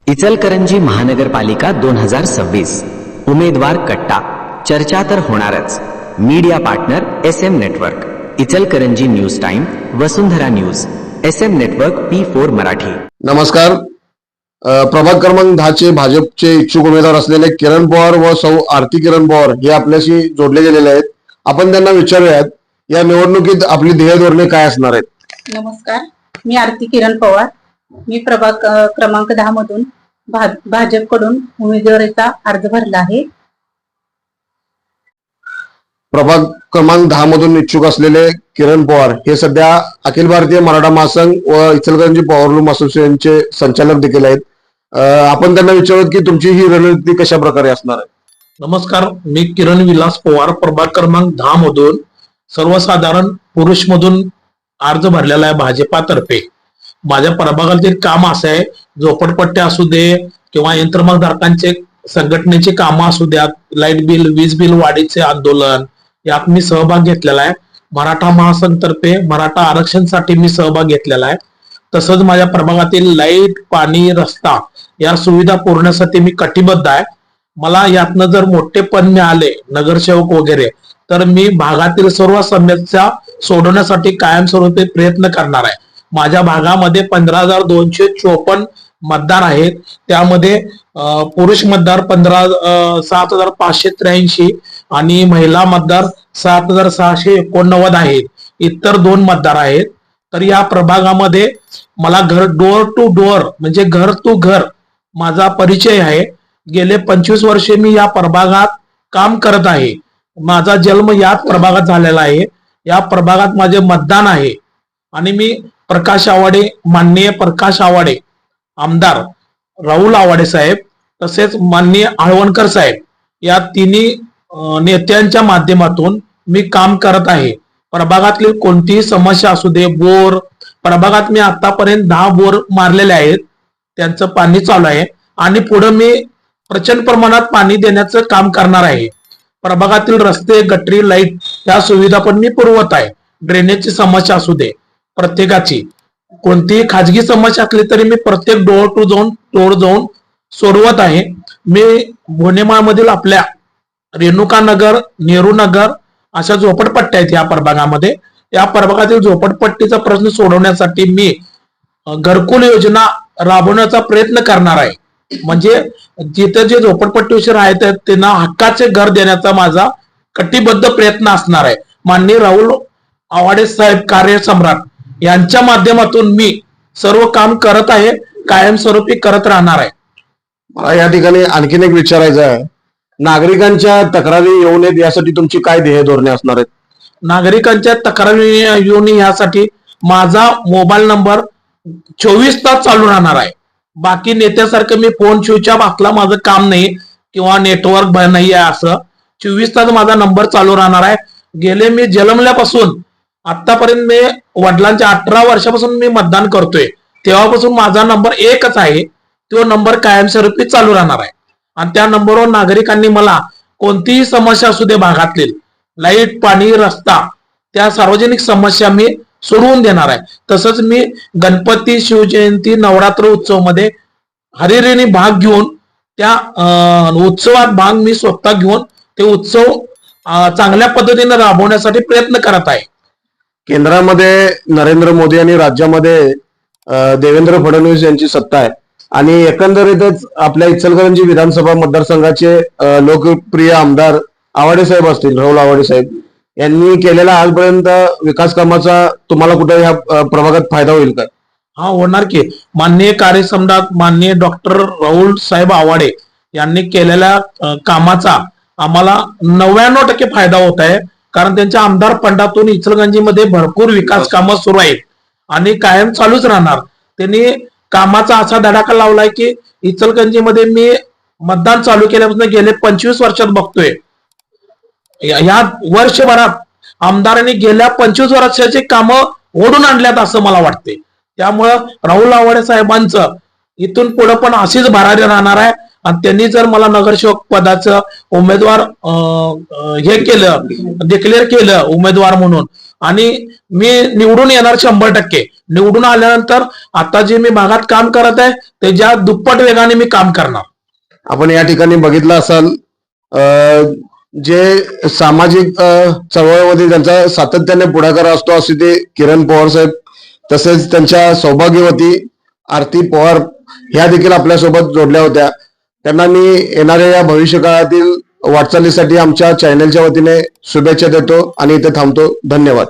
इचलकरंजी महानगरपालिका 2026 उमेदवार कट्टा चर्चा तर होणारच। Media partner SM network, Ichalkaranji news time, Vasundhara news, SM network P4 Marathi. नमस्कार। प्रभाग क्रमांक 10 चे भाजपचे इच्छुक उमेदवार असलेले किरण पवार व सौ आरती किरण पवार हे आपल्याशी जोडले गेलेले आहेत। आपण त्यांना विचारूयात या निवडणुकीत आपली ध्येय धोरणे काय असणार आहेत। नमस्कार, मी आरती किरण पवार। मी प्रभाग क्रमांक 10 मधून भाजपकडून उमेदवारीचा अर्ज भरला आहे। प्रभाग क्रमांक 10 मधून इच्छुक असलेले किरण पवार हे सध्या अखिल भारतीय मराठा महासंघ व इचलकरंजी पॉवरलूम असोसिएशनचे संचालक देखील आहेत। आपण त्यांना विचारूयात की तुमची ही रणनीती कशा प्रकारे असणार आहे। नमस्कार, मी किरण विलास पवार प्रभाग क्रमांक 10 मधून सर्वसाधारण पुरुष मधून अर्ज भरलेला आहे भाजपातर्फे। माझ्या प्रभागातील काम असं आहे, झोपडपट्ट्या असू दे किंवा यंत्रमागधारकांचे संघटनेचे काम असू द्यात, लाईट बिल वीज बिल वाढीचे आंदोलन यात मी सहभाग घेतलेला आहे। मराठा महासंघ तर्फे मराठा आरक्षणसाठी मी सहभाग घेतलेला आहे। तसंच माझ्या प्रभागातील लाईट पाणी रस्ता या सुविधा पुरवण्यासाठी मी कटिबद्ध आहे। मला यातनं जर मोठे पद मिळाले नगरसेवक वगैरे तर मी भागातील सर्व समस्या सोडवण्यासाठी कायमस्वरूपी प्रयत्न करणार आहे। माझ्या भागामध्ये 15,254 मतदार आहेत। त्यामध्ये पुरुष मतदार 7,583 आणि महिला मतदार 7,689 आहेत। इतर 2 मतदार आहेत। तर या प्रभागामध्ये मला डोअर टू डोअर म्हणजे घर टू घर माझा परिचय आहे। गेले 25 वर्षे मी या प्रभागात काम करत आहे। माझा जन्म याच प्रभागात झालेला आहे। या प्रभागात माझे मतदान आहे आणि मी प्रकाश आवाडे, माननीय प्रकाश आवाडे, आमदार राहुल आवाडे साहेब तसेच माननीय आळवणकर साहेब या तिन्ही नेत्यांच्या माध्यमातून मी काम करत आहे। प्रभागातली कोणतीही समस्या असू दे, बोर प्रभागात मी आतापर्यंत 10 बोर मारलेले आहेत, त्यांचं पाणी चालू आहे आणि पुढे मी प्रचंड प्रमाणात पाणी देण्याचं काम करणार आहे। प्रभागातील रस्ते, गटरी, लाईट या सुविधा पण मी पुरवत आहे। ड्रेनेजची समस्या असू दे, प्रत्येकाची कोणतीही खाजगी समस्या असली तरी मी प्रत्येक डोअर टू जाऊन सोडवत आहे। मी भोनेमाळ मधील आपल्या रेणुका नगर, नेहरू नगर अशा झोपडपट्ट्या आहेत या प्रभागामध्ये। या प्रभागातील झोपडपट्टीचा प्रश्न सोडवण्यासाठी मी घरकुल योजना राबवण्याचा प्रयत्न करणार आहे। म्हणजे जिथे जे झोपडपट्टीवर आहेत त्यांना हक्काचे घर देण्याचा माझा कटिबद्ध प्रयत्न असणार आहे। माननीय राहुल आवाडे साहेब कार्यसम्राट यांच्या माध्यमातून मी सर्व काम करत आहे, कायमस्वरूपी करत राहणार आहे। मला या ठिकाणी आणखीन एक विचारायचं आहे, नागरिकांच्या तक्रारी येऊ नयेत यासाठी तुमची काय ध्येय धोरणे असणार आहेत। नागरिकांच्या तक्रारी येऊ नये यासाठी माझा मोबाईल नंबर 24 तास चालू राहणार आहे। बाकी नेत्यासारखं मी फोन स्विच ऑफ असला माझं काम नाही किंवा नेटवर्क नाही आहे असं 24 तास माझा नंबर चालू राहणार आहे। गेले मी जन्मल्यापासून आतापर्यंत मी वडिलांच्या 18 वर्षापासून मी मतदान करतोय, तेव्हापासून माझा नंबर एकच आहे। तो नंबर कायमस्वरूपी चालू राहणार आहे आणि त्या नंबरवर नागरिकांनी मला कोणतीही समस्या असू दे भागातील लाईट पाणी रस्ता त्या सार्वजनिक समस्या मी सोडवून देणार आहे। तसंच मी गणपती, शिवजयंती, नवरात्र उत्सव मध्ये हरिरीने भाग घेऊन त्या उत्सवात भाग मी स्वतः घेऊन ते उत्सव चांगल्या पद्धतीने राबवण्यासाठी प्रयत्न करत आहे। केंद्रामध्ये नरेंद्र मोदी आणि राज्यामध्ये देवेंद्र फडणवीस यांची सत्ता आहे आणि एकंदरीतच आपल्या इचलकरंजी विधानसभा मतदारसंघाचे लोकप्रिय आमदार आवाडे साहेब असतील, राहुल आवाडे साहेब यांनी केलेला आजपर्यंत विकास कामाचा तुम्हाला कुठे या प्रभागात फायदा होईल का? हा, होणार की। माननीय कार्यसम्राट माननीय डॉक्टर राहुल साहेब आवाडे यांनी केलेल्या कामाचा आम्हाला 99% फायदा होत आहे, कारण त्यांच्या आमदार फंडातून इचलकरंजीमध्ये भरपूर विकास कामं सुरू आहेत आणि कायम चालूच राहणार। त्यांनी कामाचा असा धडाका लावलाय की इचलकरंजीमध्ये मी मतदान चालू केल्यापासून गेले 25 वर्षात बघतोय, या वर्षभरात आमदारांनी गेल्या 25 वर्षाची कामं ओढून आणल्यात असं मला वाटते। त्यामुळं राहुल आवाडे साहेबांचं इथून पुढे पण अशीच भरारी राहणार आहे आणि त्यांनी जर मला नगरसेवक पदाचं उमेदवार हे केलं, डिक्लेअर केलं उमेदवार म्हणून, आणि मी निवडून येणार 100%. निवडून आल्यानंतर आता जे मी भागात काम करत आहे त्याच्या दुप्पट वेगाने मी काम करणार. आपण या ठिकाणी बघितलं असाल जे सामाजिक चळवळीमध्ये त्यांचा सातत्याने पुढाकार असतो असे ते किरण पवार साहेब, तसेच त्यांच्या सौभाग्यवती आरती पवार ह्या देखील आपल्यासोबत जोडल्या होत्या. त्यांना मी येणाऱ्या या भविष्य काळातील वाटचालीसाठी आमच्या चॅनलच्या वतीने शुभेच्छा देतो आणि इथे थांबतो. धन्यवाद.